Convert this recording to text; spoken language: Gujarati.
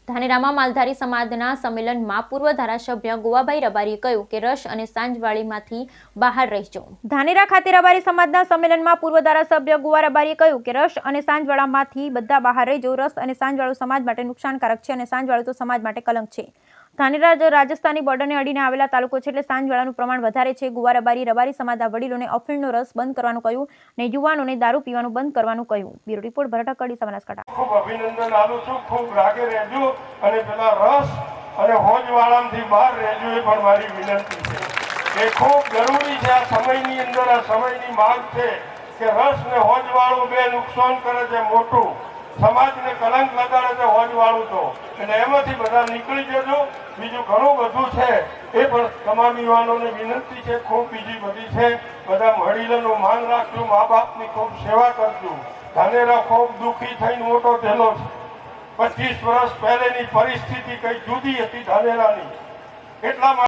ધાનેરામાં માલધારી સમાજના સંમેલનમાં પૂર્વ ધારાસભ્ય ગોવાભાઈ રબારીએ કહ્યું કે રસ અને સાંજવાળીમાંથી બહાર રહેજો। ધાનેરા ખાતે રબારી સમાજના સંમેલનમાં પૂર્વ ધારાસભ્ય ગોવા રબારીએ કહ્યું કે રસ અને સાંજવાળામાંથી બધા બહાર રહેજો। રસ અને સાંજવાળું સમાજ માટે નુકસાનકારક છે અને સાંજવાળું તો સમાજ માટે કલંક છે। ધાનેરા રાજસ્થાની બોર્ડરને અડીને આવેલા તાલુકો છે, એટલે સાંજવાળાનું પ્રમાણ વધારે છે। ગોવા રબારીએ રબારી સમાજના વડીલોને અફીણનો રસ બંધ કરવાનું કહ્યું અને યુવાનોને દારૂ પીવાનું બંધ કરવાનું કહ્યું। બ્યુરો રિપોર્ટ ભરત કડી, બનાસકાંઠા। ખૂબ અભિનંદન આલું છું, ખૂબ રાગે રહેજો અને પેલા રસ અને હોજવાળામાંથી બહાર રહેજો એ પણ મારી વિનંતી છે। એ ખૂબ જરૂરી છે આ સમયની અંદર, આ સમયની માંગ છે કે રસ ને હોજવાળું બે નુકસાન કરે છે મોટું, સમાજને કલંક લગાડે છે હોજવાળું તો, એટલે એમાંથી બધા નીકળી જજો। બીજું ઘણું બધું છે એ પણ તમામ યુવાનોને વિનંતી છે, ખૂબ બીજી બધી છે, બધા વડીલોનું માન રાખજો, મા બાપની ખૂબ સેવા કરજો। ધાનેરા ખૂબ દુઃખી થઈને મોટો થયેલો છે। 25 વર્ષ પહેલેની પરિસ્થિતિ કઈ જુદી હતી ધાનેરાની, એટલા